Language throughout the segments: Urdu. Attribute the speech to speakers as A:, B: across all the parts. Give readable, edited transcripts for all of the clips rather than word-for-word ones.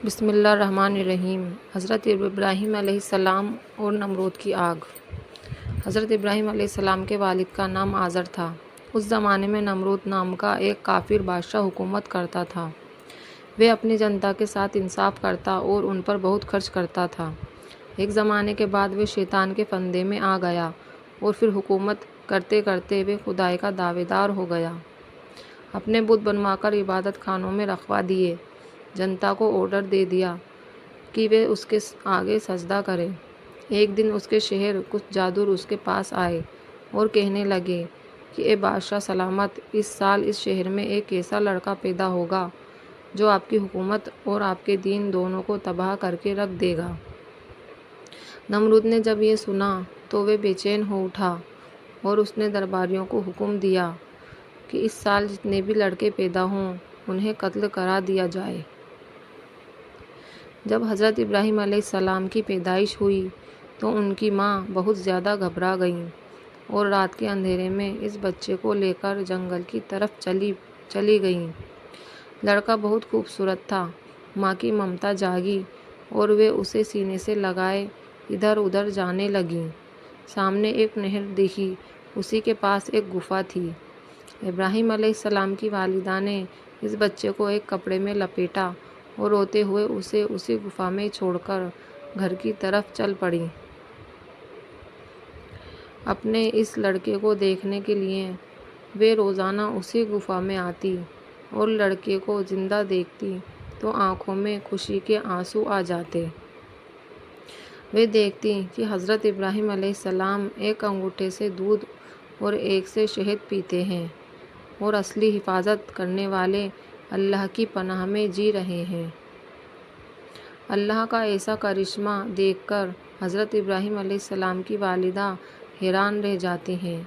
A: بسم اللہ الرحمن الرحیم۔ حضرت ابراہیم علیہ السلام اور نمرود کی آگ۔ حضرت ابراہیم علیہ السلام کے والد کا نام آزر تھا۔ اس زمانے میں نمرود نام کا ایک کافر بادشاہ حکومت کرتا تھا۔ وہ اپنی جنتا کے ساتھ انصاف کرتا اور ان پر بہت خرچ کرتا تھا۔ ایک زمانے کے بعد وہ شیطان کے پھندے میں آ گیا اور پھر حکومت کرتے کرتے وہ خدائی کا دعوے دار ہو گیا۔ اپنے بت بنوا کر عبادت خانوں میں رکھوا دیے۔ جنتا کو آرڈر دے دیا کہ وہ اس کے آگے سجدہ کرے۔ ایک دن اس کے شہر کچھ جادور اس کے پاس آئے اور کہنے لگے کہ اے بادشاہ سلامت، اس سال اس شہر میں ایک ایسا لڑکا پیدا ہوگا جو آپ کی حکومت اور آپ کے دین دونوں کو تباہ کر کے رکھ دے گا۔ نمرود نے جب یہ سنا تو وہ بے چین ہو اٹھا اور اس نے درباریوں کو حکم دیا کہ اس سال جتنے بھی لڑکے پیدا ہوں انہیں قتل کرا دیا جائے۔ جب حضرت ابراہیم علیہ السلام کی پیدائش ہوئی تو ان کی ماں بہت زیادہ گھبرا گئیں اور رات کے اندھیرے میں اس بچے کو لے کر جنگل کی طرف چلی گئیں۔ لڑکا بہت خوبصورت تھا۔ ماں کی ممتا جاگی اور وہ اسے سینے سے لگائے ادھر ادھر جانے لگیں۔ سامنے ایک نہر دکھی، اسی کے پاس ایک گفا تھی۔ ابراہیم علیہ السلام کی والدہ نے اس بچے کو ایک کپڑے میں لپیٹا اور روتے ہوئے اسے اسی گفا میں چھوڑ کر گھر کی طرف چل پڑیں۔ اپنے اس لڑکے کو دیکھنے کے لیے وہ روزانہ اسی گفا میں آتی اور لڑکے کو زندہ دیکھتی تو آنکھوں میں خوشی کے آنسو آ جاتے۔ وہ دیکھتی کہ حضرت ابراہیم علیہ السلام ایک انگوٹھے سے دودھ اور ایک سے شہد پیتے ہیں اور اصلی حفاظت کرنے والے اللہ کی پناہ میں جی رہے ہیں۔ اللہ کا ایسا کرشمہ دیکھ کر حضرت ابراہیم علیہ السلام کی والدہ حیران رہ جاتی ہیں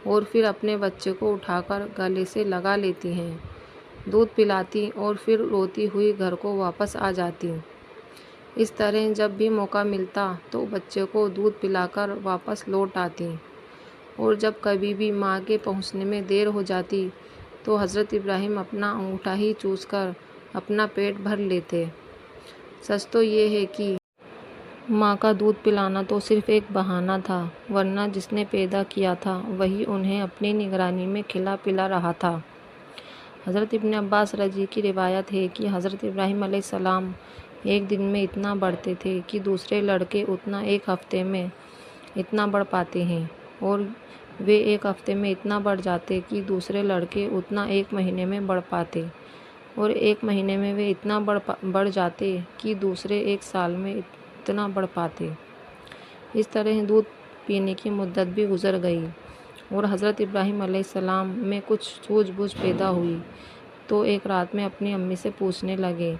A: اور پھر اپنے بچے کو اٹھا کر گلے سے لگا لیتی ہیں، دودھ پلاتی اور پھر روتی ہوئی گھر کو واپس آ جاتی۔ اس طرح جب بھی موقع ملتا تو بچے کو دودھ پلا کر واپس لوٹ آتی، اور جب کبھی بھی ماں کے پہنچنے میں دیر ہو جاتی تو حضرت ابراہیم اپنا انگوٹھا ہی چوس کر اپنا پیٹ بھر لیتے۔ سچ تو یہ ہے کہ ماں کا دودھ پلانا تو صرف ایک بہانہ تھا، ورنہ جس نے پیدا کیا تھا وہی انہیں اپنی نگرانی میں کھلا پلا رہا تھا۔ حضرت ابن عباس رضی کی روایت ہے کہ حضرت ابراہیم علیہ السلام ایک دن میں اتنا بڑھتے تھے کہ دوسرے لڑکے اتنا ایک ہفتے میں اتنا بڑھ پاتے ہیں، اور وہ ایک ہفتے میں اتنا بڑھ جاتے کہ دوسرے لڑکے اتنا ایک مہینے میں بڑھ پاتے، اور ایک مہینے میں وہ اتنا بڑھ جاتے کہ دوسرے ایک سال میں اتنا بڑھ پاتے۔ اس طرح دودھ پینے کی مدت بھی گزر گئی اور حضرت ابراہیم علیہ السلام میں کچھ سوجھ بوجھ پیدا ہوئی تو ایک رات میں اپنی امی سے پوچھنے لگے،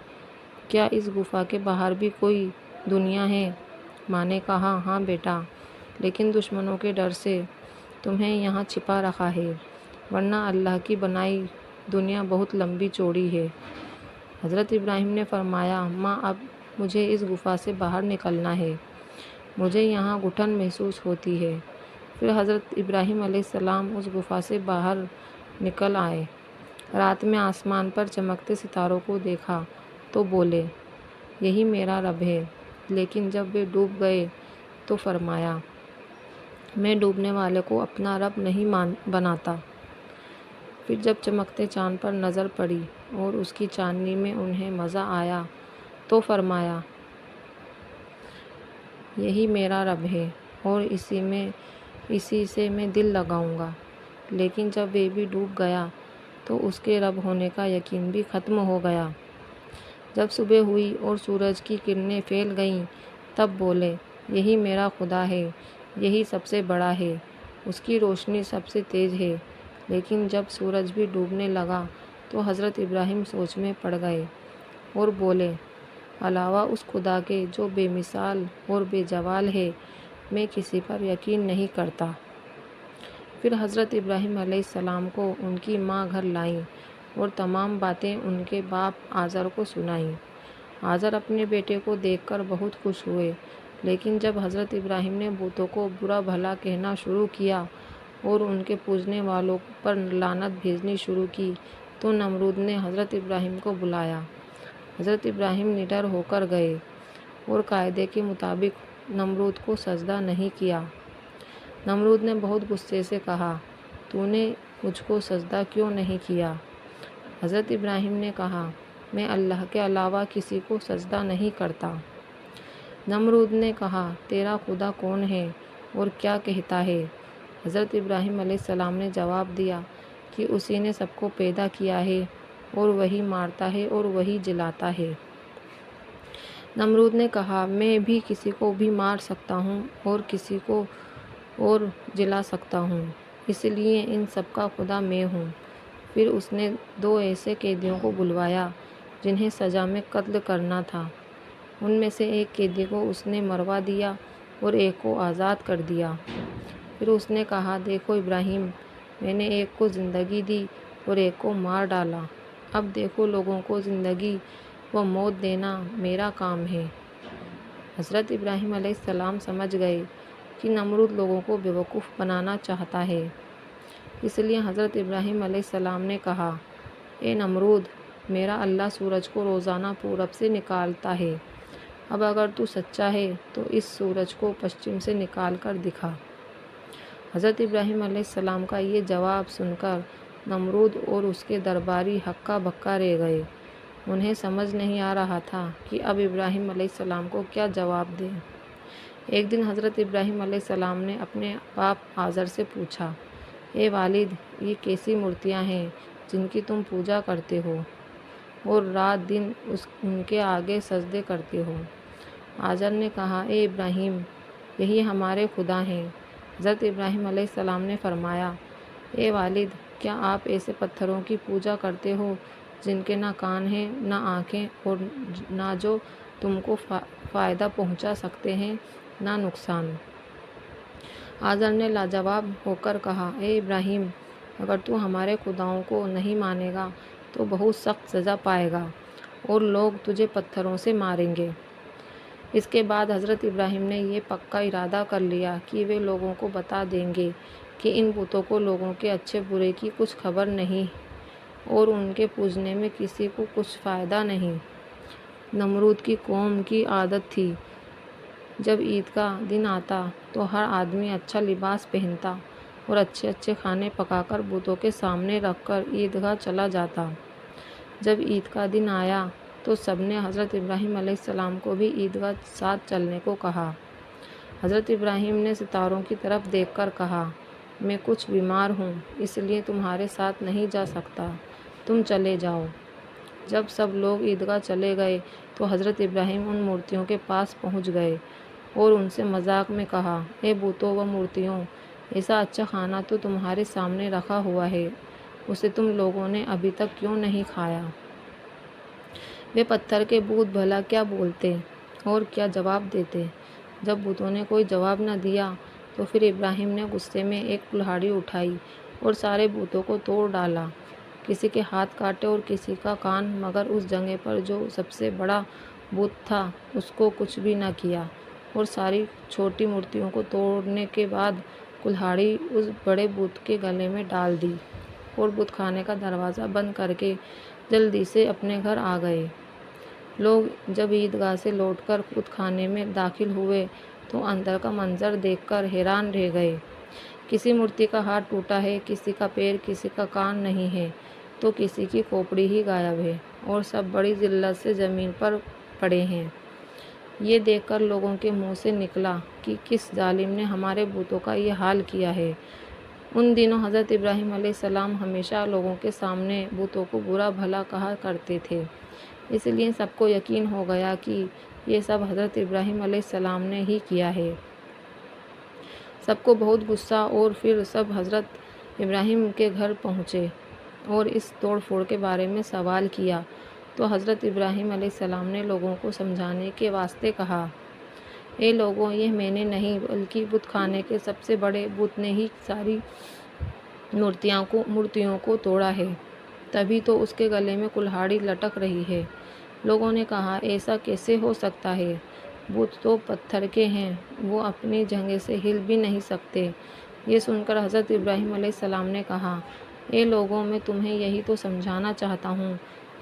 A: کیا اس گفا کے باہر بھی کوئی دنیا ہے؟ ماں نے کہا، ہاں بیٹا، لیکن دشمنوں کے ڈر سے تمہیں یہاں چھپا رکھا ہے، ورنہ اللہ کی بنائی دنیا بہت لمبی چوڑی ہے۔ حضرت ابراہیم نے فرمایا، ماں اب مجھے اس گفا سے باہر نکلنا ہے، مجھے یہاں گھٹن محسوس ہوتی ہے۔ پھر حضرت ابراہیم علیہ السلام اس گفا سے باہر نکل آئے۔ رات میں آسمان پر چمکتے ستاروں کو دیکھا تو بولے، یہی میرا رب ہے۔ لیکن جب وہ ڈوب گئے تو فرمایا، میں ڈوبنے والے کو اپنا رب نہیں بناتا۔ پھر جب چمکتے چاند پر نظر پڑی اور اس کی چاندنی میں انہیں مزہ آیا تو فرمایا، یہی میرا رب ہے اور اسی سے میں دل لگاؤں گا۔ لیکن جب وہ بھی ڈوب گیا تو اس کے رب ہونے کا یقین بھی ختم ہو گیا۔ جب صبح ہوئی اور سورج کی کرنیں پھیل گئیں تب بولے، یہی میرا خدا ہے، یہی سب سے بڑا ہے، اس کی روشنی سب سے تیز ہے۔ لیکن جب سورج بھی ڈوبنے لگا تو حضرت ابراہیم سوچ میں پڑ گئے اور بولے، علاوہ اس خدا کے جو بے مثال اور بے زوال ہے، میں کسی پر یقین نہیں کرتا۔ پھر حضرت ابراہیم علیہ السلام کو ان کی ماں گھر لائیں اور تمام باتیں ان کے باپ آزر کو سنائیں۔ آزر اپنے بیٹے کو دیکھ کر بہت خوش ہوئے، لیکن جب حضرت ابراہیم نے بتوں کو برا بھلا کہنا شروع کیا اور ان کے پوجنے والوں پر لعنت بھیجنی شروع کی تو نمرود نے حضرت ابراہیم کو بلایا حضرت ابراہیم نڈر ہو کر گئے اور قاعدے کے مطابق نمرود کو سجدہ نہیں کیا۔ نمرود نے بہت غصے سے کہا، تو نے مجھ کو سجدہ کیوں نہیں کیا؟ حضرت ابراہیم نے کہا، میں اللہ کے علاوہ کسی کو سجدہ نہیں کرتا۔ نمرود نے کہا، تیرا خدا کون ہے اور کیا کہتا ہے؟ حضرت ابراہیم علیہ السلام نے جواب دیا کہ اسی نے سب کو پیدا کیا ہے اور وہی مارتا ہے اور وہی جلاتا ہے۔ نمرود نے کہا، میں بھی کسی کو بھی مار سکتا ہوں اور کسی کو اور جلا سکتا ہوں، اس لیے ان سب کا خدا میں ہوں۔ پھر اس نے 2 ایسے قیدیوں کو بلوایا جنہیں سزا میں قتل کرنا تھا۔ ان میں سے ایک قیدی کو اس نے مروا دیا اور ایک کو آزاد کر دیا۔ پھر اس نے کہا، دیکھو ابراہیم، میں نے ایک کو زندگی دی اور ایک کو مار ڈالا۔ اب دیکھو، لوگوں کو زندگی و موت دینا میرا کام ہے۔ حضرت ابراہیم علیہ السلام سمجھ گئے کہ نمرود لوگوں کو بیوقوف بنانا چاہتا ہے، اس لیے حضرت ابراہیم علیہ السلام نے کہا، اے نمرود، میرا اللہ سورج کو روزانہ پورب سے نکالتا ہے، اب اگر تو سچا ہے تو اس سورج کو پشچم سے نکال کر دکھا۔ حضرت ابراہیم علیہ السلام کا یہ جواب سن کر نمرود اور اس کے درباری ہکا بکا رہ گئے۔ انہیں سمجھ نہیں آ رہا تھا کہ اب ابراہیم علیہ السلام کو کیا جواب دیں۔ ایک دن حضرت ابراہیم علیہ السلام نے اپنے باپ آزر سے پوچھا، اے والد، یہ کیسی مورتیاں ہیں جن کی تم پوجا کرتے ہو اور رات دن ان کے آگے سجدے کرتے ہو؟ آزر نے کہا، اے ابراہیم، یہی ہمارے خدا ہیں۔ حضرت ابراہیم علیہ السلام نے فرمایا، اے والد، کیا آپ ایسے پتھروں کی پوجا کرتے ہو جن کے نہ کان ہیں نہ آنکھیں اور نہ جو تم کو فائدہ پہنچا سکتے ہیں نہ نقصان؟ آزر نے لاجواب ہو کر کہا، اے ابراہیم، اگر تو ہمارے خداؤں کو نہیں مانے گا تو بہت سخت سزا پائے گا اور لوگ تجھے پتھروں سے ماریں گے۔ اس کے بعد حضرت ابراہیم نے یہ پکا ارادہ کر لیا کہ وہ لوگوں کو بتا دیں گے کہ ان بتوں کو لوگوں کے اچھے برے کی کچھ خبر نہیں اور ان کے پوجنے میں کسی کو کچھ فائدہ نہیں۔ نمرود کی قوم کی عادت تھی، جب عید کا دن آتا تو ہر آدمی اچھا لباس پہنتا اور اچھے اچھے کھانے پکا کر بتوں کے سامنے رکھ کر عیدگاہ چلا جاتا۔ جب عید کا دن آیا تو سب نے حضرت ابراہیم علیہ السلام کو بھی عیدگاہ ساتھ چلنے کو کہا۔ حضرت ابراہیم نے ستاروں کی طرف دیکھ کر کہا، میں کچھ بیمار ہوں، اس لیے تمہارے ساتھ نہیں جا سکتا، تم چلے جاؤ۔ جب سب لوگ عیدگاہ چلے گئے تو حضرت ابراہیم ان مورتیوں کے پاس پہنچ گئے اور ان سے مذاق میں کہا، اے بتوں و مورتیوں، ایسا اچھا کھانا تو تمہارے سامنے رکھا ہوا ہے، اسے تم لوگوں نے ابھی تک کیوں نہیں کھایا؟ وہ پتھر کے بت بھلا کیا بولتے اور کیا جواب دیتے؟ جب بتوں نے کوئی جواب نہ دیا تو پھر ابراہیم نے غصے میں ایک کلہاڑی اٹھائی اور سارے بتوں کو توڑ ڈالا، کسی کے ہاتھ کاٹے اور کسی کا کان، مگر اس جگہ پر جو سب سے بڑا بت تھا اس کو کچھ بھی نہ کیا، اور ساری چھوٹی مورتیوں کو توڑنے کے بعد کلہاڑی اس بڑے بت کے گلے میں ڈال دی اور بت خانے کا دروازہ بند کر کے جلدی سے اپنے گھر آ گئے۔ لوگ جب عیدگاہ سے لوٹ کر بت خانے میں داخل ہوئے تو اندر کا منظر دیکھ کر حیران رہ گئے۔ کسی مورتی کا ہاتھ ٹوٹا ہے، کسی کا پیر، کسی کا کان نہیں ہے تو کسی کی کھوپڑی ہی غائب ہے، اور سب بڑی ذلت سے زمین پر پڑے ہیں۔ یہ دیکھ کر لوگوں کے منہ سے نکلا کہ کس ظالم نے ہمارے بتوں کا یہ حال کیا ہے۔ ان دنوں حضرت ابراہیم علیہ السلام ہمیشہ لوگوں کے سامنے بتوں کو برا بھلا کہا کرتے تھے، اس لیے سب کو یقین ہو گیا کہ یہ سب حضرت ابراہیم علیہ السلام نے ہی کیا ہے۔ سب کو بہت غصہ، اور پھر سب حضرت ابراہیم کے گھر پہنچے اور اس توڑ پھوڑ کے بارے میں سوال کیا تو حضرت ابراہیم علیہ السلام نے لوگوں کو سمجھانے کے واسطے کہا، اے لوگوں، یہ میں نے نہیں بلکہ بت خانے کے سب سے بڑے بت نے ہی ساری مورتیوں کو توڑا ہے، تبھی تو اس کے گلے میں کلہاڑی لٹک رہی ہے۔ لوگوں نے کہا، ایسا کیسے ہو سکتا ہے؟ بت تو پتھر کے ہیں، وہ اپنی جگہ سے ہل بھی نہیں سکتے۔ یہ سن کر حضرت ابراہیم علیہ السلام نے کہا، اے لوگوں، میں تمہیں یہی تو سمجھانا چاہتا ہوں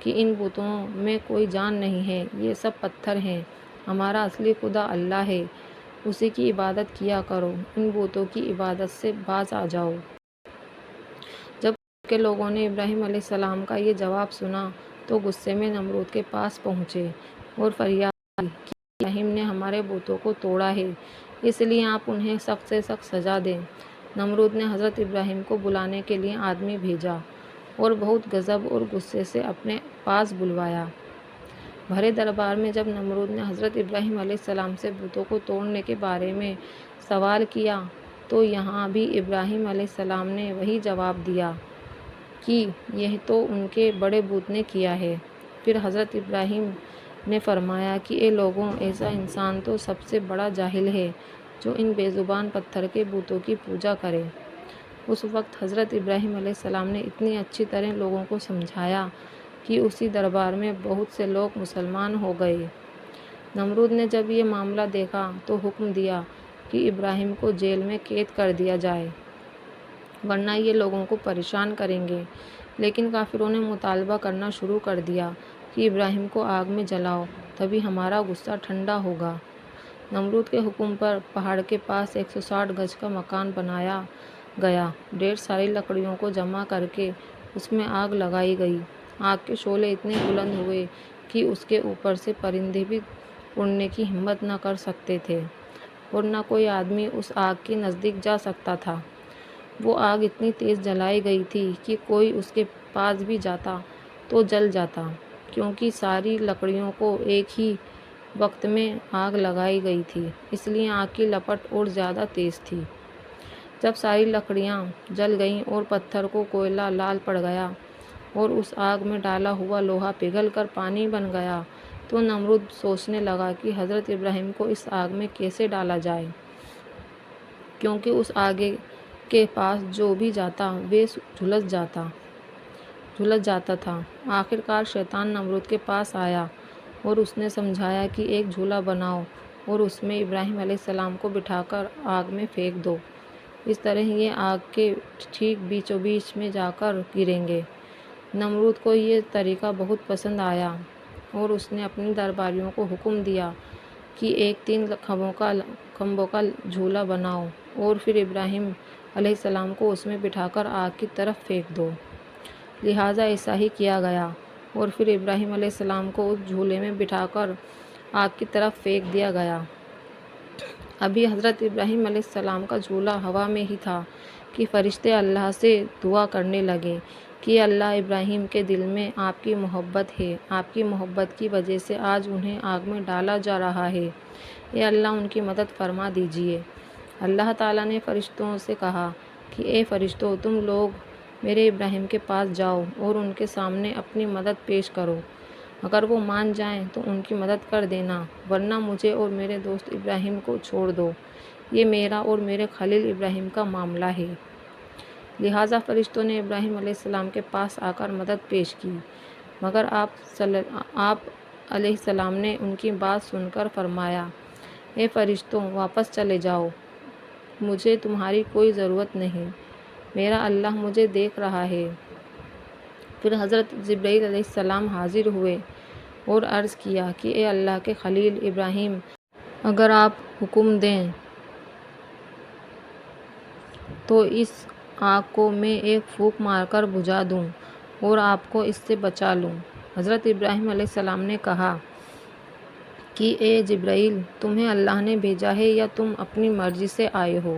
A: کہ ان بتوں میں کوئی جان نہیں ہے، یہ سب پتھر ہیں، ہمارا اصلی خدا اللہ ہے، اسی کی عبادت کیا کرو، ان بتوں کی عبادت سے باز آ جاؤ۔ جب کے لوگوں نے ابراہیم علیہ السلام کا یہ جواب سنا تو غصے میں نمرود کے پاس پہنچے اور فریاد کی کہ ابراہیم نے ہمارے بتوں کو توڑا ہے، اس لیے آپ انہیں سخت سے سخت سزا دیں۔ نمرود نے حضرت ابراہیم کو بلانے کے لیے آدمی بھیجا اور بہت غضب اور غصے سے اپنے پاس بلوایا۔ بھرے دربار میں جب نمرود نے حضرت ابراہیم علیہ السلام سے بتوں کو توڑنے کے بارے میں سوال کیا تو یہاں بھی ابراہیم علیہ السلام نے وہی جواب دیا کہ یہ تو ان کے بڑے بت نے کیا ہے۔ پھر حضرت ابراہیم نے فرمایا کہ اے لوگوں، ایسا انسان تو سب سے بڑا جاہل ہے جو ان بے زبان پتھر کے بتوں کی پوجا کرے۔ اس وقت حضرت ابراہیم علیہ السلام نے اتنی اچھی طرح لوگوں کو سمجھایا کہ اسی دربار میں بہت سے لوگ مسلمان ہو گئے۔ نمرود نے جب یہ معاملہ دیکھا تو حکم دیا کہ ابراہیم کو جیل میں قید کر دیا جائے، ورنہ یہ لوگوں کو پریشان کریں گے۔ لیکن کافروں نے مطالبہ کرنا شروع کر دیا کہ ابراہیم کو آگ میں جلاؤ، تبھی ہمارا غصہ ٹھنڈا ہوگا۔ نمرود کے حکم پر پہاڑ کے پاس 160 گز کا مکان بنایا گیا، ڈھیر ساری لکڑیوں کو جمع کر کے اس میں آگ لگائی گئی۔ آگ کے شعلے اتنے بلند ہوئے کہ اس کے اوپر سے پرندے بھی اڑنے کی ہمت نہ کر سکتے تھے اور نہ کوئی آدمی اس آگ کے نزدیک جا سکتا تھا۔ وہ آگ اتنی تیز جلائی گئی تھی کہ کوئی اس کے پاس بھی جاتا تو جل جاتا، کیونکہ ساری لکڑیوں کو ایک ہی وقت میں آگ لگائی گئی تھی، اس لیے آگ کی لپٹ اور زیادہ تیز تھی۔ جب ساری لکڑیاں جل گئیں اور پتھر کو کوئلہ لال پڑ گیا اور اس آگ میں ڈالا ہوا لوہا پگھل کر پانی بن گیا تو نمرود سوچنے لگا کہ حضرت ابراہیم کو اس آگ میں کیسے ڈالا جائے، کیونکہ اس آگ کے پاس جو بھی جاتا وہ جھلس جاتا تھا۔ آخرکار شیطان نمرود کے پاس آیا اور اس نے سمجھایا کہ ایک جھولا بناؤ اور اس میں ابراہیم علیہ السلام کو بٹھا کر آگ میں پھینک دو، اس طرح یہ آگ کے ٹھیک بیچوں بیچ میں جا کر گریں گے۔ نمرود کو یہ طریقہ بہت پسند آیا اور اس نے اپنے درباریوں کو حکم دیا کہ ایک 3 کھمبوں کا جھولا بناؤ اور پھر ابراہیم علیہ السلام کو اس میں بٹھا کر آگ کی طرف پھینک دو۔ لہٰذا ایسا ہی کیا گیا اور پھر ابراہیم علیہ السلام کو اس جھولے میں بٹھا کر آگ کی طرف پھینک دیا گیا۔ ابھی حضرت ابراہیم علیہ السلام کا جھولا ہوا میں ہی تھا کہ فرشتے اللہ سے دعا کرنے لگے کہ اللہ، ابراہیم کے دل میں آپ کی محبت ہے، آپ کی محبت کی وجہ سے آج انہیں آگ میں ڈالا جا رہا ہے، اے اللہ ان کی مدد فرما دیجیے۔ اللہ تعالیٰ نے فرشتوں سے کہا کہ اے فرشتوں، تم لوگ میرے ابراہیم کے پاس جاؤ اور ان کے سامنے اپنی مدد پیش کرو، اگر وہ مان جائیں تو ان کی مدد کر دینا، ورنہ مجھے اور میرے دوست ابراہیم کو چھوڑ دو، یہ میرا اور میرے خلیل ابراہیم کا معاملہ ہے۔ لہٰذا فرشتوں نے ابراہیم علیہ السلام کے پاس آ کر مدد پیش کی، مگر آپ علیہ السلام نے ان کی بات سن کر فرمایا، اے فرشتوں، واپس چلے جاؤ، مجھے تمہاری کوئی ضرورت نہیں، میرا اللہ مجھے دیکھ رہا ہے۔ پھر حضرت جبرائیل علیہ السلام حاضر ہوئے اور عرض کیا کہ اے اللہ کے خلیل ابراہیم، اگر آپ حکم دیں تو اس آگ کو میں ایک پھونک مار کر بجھا دوں اور آپ کو اس سے بچا لوں۔ حضرت ابراہیم علیہ السلام نے کہا کہ اے جبرائیل، تمہیں اللہ نے بھیجا ہے یا تم اپنی مرضی سے آئے ہو؟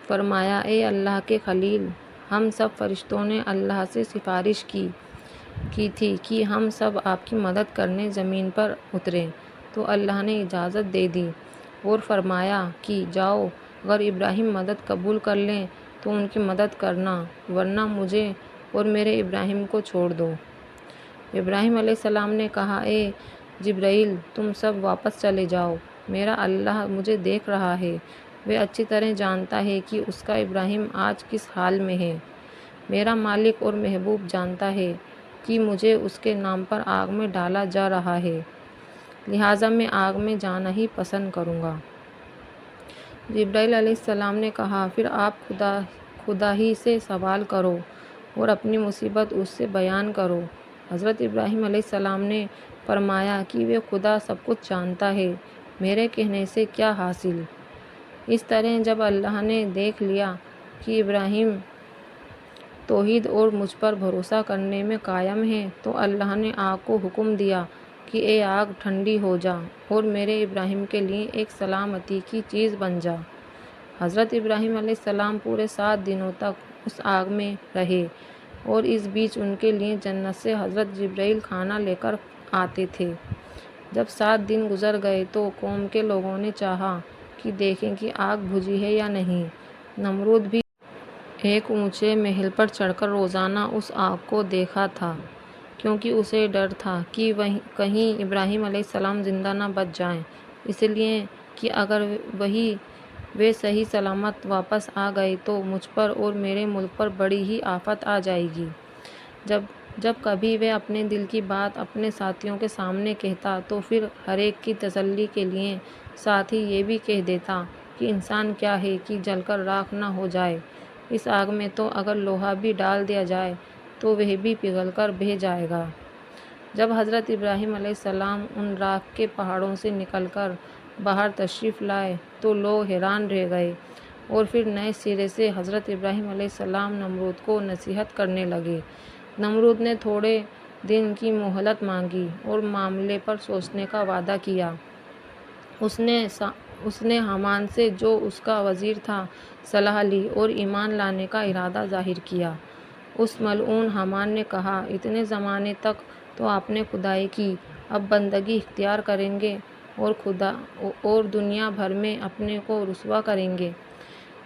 A: فرمایا، اے اللہ کے خلیل، ہم سب فرشتوں نے اللہ سے سفارش کی تھی کہ ہم سب آپ کی مدد کرنے زمین پر اتریں، تو اللہ نے اجازت دے دی اور فرمایا کہ جاؤ، اگر ابراہیم مدد قبول کر لیں تو ان کی مدد کرنا، ورنہ مجھے اور میرے ابراہیم کو چھوڑ دو۔ ابراہیم علیہ السلام نے کہا، اے جبرائیل، تم سب واپس چلے جاؤ، میرا اللہ مجھے دیکھ رہا ہے، وہ اچھی طرح جانتا ہے کہ اس کا ابراہیم آج کس حال میں ہے، میرا مالک اور محبوب جانتا ہے کہ مجھے اس کے نام پر آگ میں ڈالا جا رہا ہے، لہٰذا میں آگ میں جانا ہی پسند کروں گا۔ جبرائیل علیہ السلام نے کہا، پھر آپ خدا ہی سے سوال کرو اور اپنی مصیبت اس سے بیان کرو۔ حضرت ابراہیم علیہ السلام نے فرمایا کہ وہ خدا سب کچھ جانتا ہے، میرے کہنے سے کیا حاصل۔ اس طرح جب اللہ نے دیکھ لیا کہ ابراہیم توحید اور مجھ پر بھروسہ کرنے میں قائم ہے، تو اللہ نے آگ کو حکم دیا کہ اے آگ ٹھنڈی ہو جا اور میرے ابراہیم کے لیے ایک سلامتی کی چیز بن جا۔ حضرت ابراہیم علیہ السلام پورے 7 دنوں تک اس آگ میں رہے اور اس بیچ ان کے لیے جنت سے حضرت جبرائیل کھانا لے کر آتے تھے۔ جب 7 دن گزر گئے تو قوم کے لوگوں نے چاہا کہ دیکھیں کہ آگ بجھی ہے یا نہیں۔ نمرود بھی ایک اونچے محل پر چڑھ کر روزانہ اس آگ کو دیکھا تھا، کیونکہ اسے ڈر تھا کہ کہیں ابراہیم علیہ السلام زندہ نہ بچ جائیں، اس لیے کہ اگر وہ صحیح سلامت واپس آ گئے تو مجھ پر اور میرے ملک پر بڑی ہی آفت آ جائے گی۔ جب کبھی وہ اپنے دل کی بات اپنے ساتھیوں کے سامنے کہتا تو پھر ہر ایک کی تسلی کے لیے ساتھ ہی یہ بھی کہہ دیتا کہ انسان کیا ہے کہ جل کر راکھ نہ ہو جائے، اس آگ میں تو اگر لوہا بھی ڈال دیا جائے تو وہ بھی پگھل کر بہہ جائے گا۔ جب حضرت ابراہیم علیہ السلام ان راکھ کے پہاڑوں سے نکل کر باہر تشریف لائے تو لوگ حیران رہ گئے، اور پھر نئے سرے سے حضرت ابراہیم علیہ السلام نمرود کو نصیحت کرنے لگے۔ نمرود نے تھوڑے دن کی مہلت مانگی اور معاملے پر سوچنے کا وعدہ کیا۔ اس نے حامان سے، جو اس کا وزیر تھا، صلاح لی اور ایمان لانے کا ارادہ ظاہر کیا۔ اس ملعون حامان نے کہا، اتنے زمانے تک تو آپ نے خدائی کی، اب بندگی اختیار کریں گے اور دنیا بھر میں اپنے کو رسوا کریں گے۔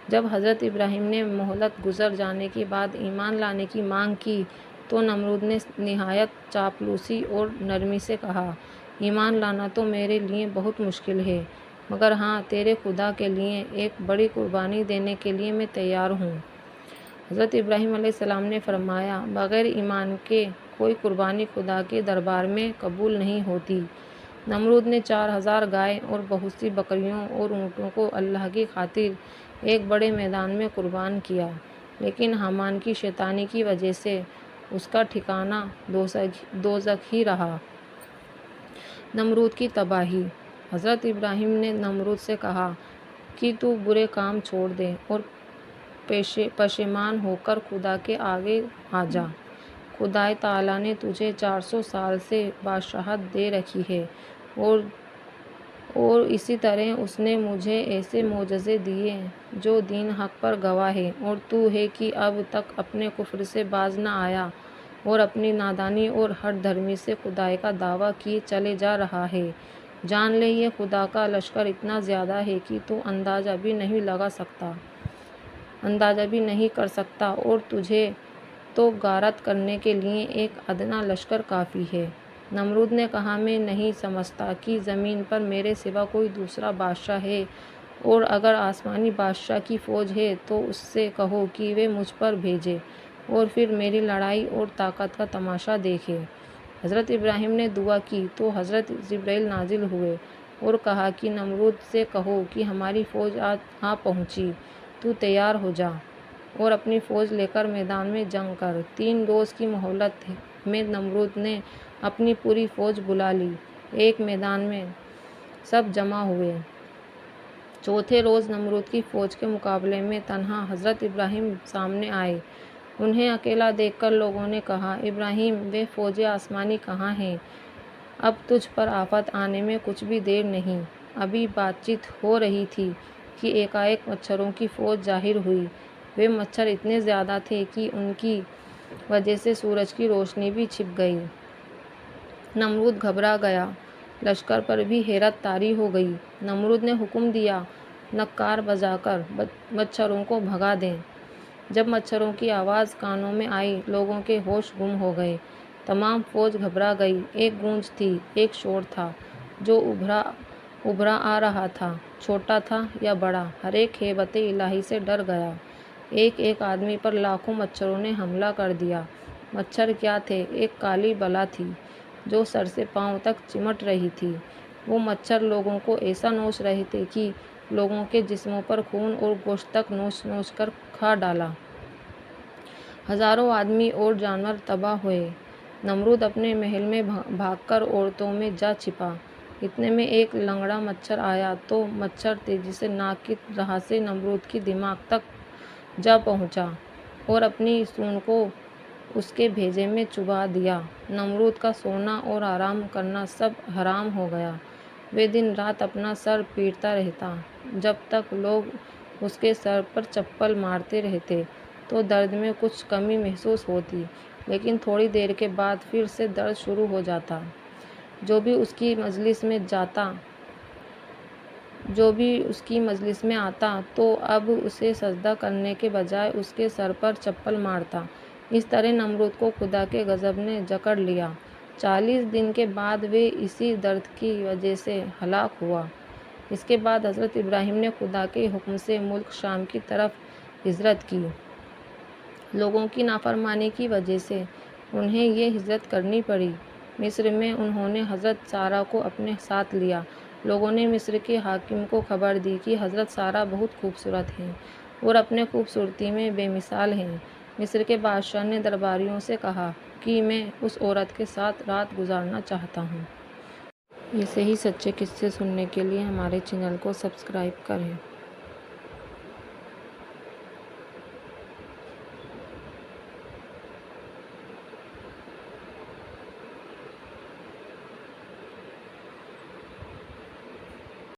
A: جب حضرت ابراہیم نے مہلت گزر جانے کے بعد ایمان لانے کی مانگ کی تو نمرود نے نہایت چاپلوسی اور نرمی سے کہا، ایمان لانا تو میرے لیے بہت مشکل ہے، مگر ہاں، تیرے خدا کے لیے ایک بڑی قربانی دینے کے لیے میں تیار ہوں۔ حضرت ابراہیم علیہ السلام نے فرمایا، بغیر ایمان کے کوئی قربانی خدا کے دربار میں قبول نہیں ہوتی۔ نمرود نے 4000 گائے اور بہت سی بکریوں اور اونٹوں کو اللہ کی خاطر ایک بڑے میدان میں قربان کیا، لیکن حامان کی شیطانی کی وجہ سے اس کا ٹھکانہ دوزخ ہی رہا۔ نمرود کی تباہی۔ حضرت ابراہیم نے نمرود سے کہا کہ تو برے کام چھوڑ دے اور پشیمان ہو کر خدا کے آگے آ جا۔ خدائے تعالیٰ نے تجھے 400 سال سے بادشاہت دے رکھی ہے، اور اسی طرح اس نے مجھے ایسے معجزے دیے جو دین حق پر گواہ ہے، اور تو ہے کہ اب تک اپنے کفر سے باز نہ آیا اور اپنی نادانی اور ہٹ دھرمی سے خدائی کا دعویٰ کیے چلے جا رہا ہے۔ جان لے، یہ خدا کا لشکر اتنا زیادہ ہے کہ تو اندازہ بھی نہیں کر سکتا، اور تجھے تو غارت کرنے کے لیے ایک ادنا لشکر کافی ہے۔ نمرود نے کہا، میں نہیں سمجھتا کہ زمین پر میرے سوا کوئی دوسرا بادشاہ ہے، اور اگر آسمانی بادشاہ کی فوج ہے تو اس سے کہو کہ وہ مجھ پر بھیجے اور پھر میری لڑائی اور طاقت کا تماشا دیکھے۔ حضرت ابراہیم نے دعا کی تو حضرت جبرائیل نازل ہوئے اور کہا کہ نمرود سے کہو کہ ہماری فوج آ پہنچی، تو تیار ہو جا اور اپنی فوج لے کر میدان میں جنگ کر۔ 3 روز کی مہلت میں نمرود نے اپنی پوری فوج بلا لی، ایک میدان میں سب جمع ہوئے۔ چوتھے روز نمرود کی فوج کے مقابلے میں تنہا حضرت ابراہیم سامنے آئے۔ انہیں اکیلا دیکھ کر لوگوں نے کہا، ابراہیم، وہ فوج آسمانی کہاں ہے؟ اب تجھ پر آفت آنے میں کچھ بھی دیر نہیں۔ ابھی بات چیت ہو رہی تھی کہ ایک مچھروں کی فوج ظاہر ہوئی۔ وہ مچھر اتنے زیادہ تھے کہ ان کی وجہ سے سورج کی روشنی بھی چھپ گئی۔ نمرود گھبرا گیا، لشکر پر بھی حیرت طاری ہو گئی۔ نمرود نے حکم دیا، نکار بجا کر مچھروں کو بھگا دیں۔ جب مچھروں کی آواز کانوں میں آئی، لوگوں کے ہوش گم ہو گئے۔ تمام فوج گھبرا گئی۔ ایک گونج تھی، ایک شور تھا جو ابھرا آ رہا تھا، چھوٹا تھا یا بڑا، ہر ایک ہیبت الہی سے ڈر گیا۔ ایک آدمی پر لاکھوں مچھروں نے حملہ کر دیا۔ مچھر کیا تھے، ایک کالی بلا تھی جو سر سے پاؤں تک چمٹ رہی تھی۔ وہ مچھر لوگوں کو ایسا نوچ رہے تھے کہ لوگوں کے جسموں پر خون اور گوشت تک نوچ نوچ کر کھا ڈالا۔ ہزاروں آدمی اور جانور تباہ ہوئے۔ نمرود اپنے محل میں بھاگ کر عورتوں میں جا چھپا۔ اتنے میں ایک لنگڑا مچھر آیا تو مچھر تیزی سے ناک کی راہ سے نمرود کی دماغ تک جا پہنچا اور اپنی سونڈ کو اس کے بھیجے میں چبا دیا۔ نمرود کا سونا اور آرام کرنا سب حرام ہو گیا۔ وہ دن رات اپنا سر پیٹتا رہتا۔ جب تک لوگ اس کے سر پر چپل مارتے رہتے تو درد میں کچھ کمی محسوس ہوتی، لیکن تھوڑی دیر کے بعد پھر سے درد شروع ہو جاتا۔ جو بھی اس کی مجلس میں آتا تو اب اسے سجدہ کرنے کے بجائے اس کے سر پر چپل مارتا۔ اس طرح نمرود کو خدا کے غضب نے جکڑ لیا۔ 40 دن کے بعد وہ اسی درد کی وجہ سے ہلاک ہوا۔ اس کے بعد حضرت ابراہیم نے خدا کے حکم سے ملک شام کی طرف ہجرت کی۔ لوگوں کی نافرمانی کی وجہ سے انہیں یہ ہجرت کرنی پڑی۔ مصر میں انہوں نے حضرت سارہ کو اپنے ساتھ لیا۔ لوگوں نے مصر کے حاکم کو خبر دی کہ حضرت سارہ بہت خوبصورت ہیں اور اپنے خوبصورتی میں بے مثال ہیں۔ مصر کے بادشاہ نے درباریوں سے کہا کہ میں اس عورت کے ساتھ رات گزارنا چاہتا ہوں۔ ایسے ہی سچے قصے سننے کے لیے ہمارے چینل کو سبسکرائب کریں۔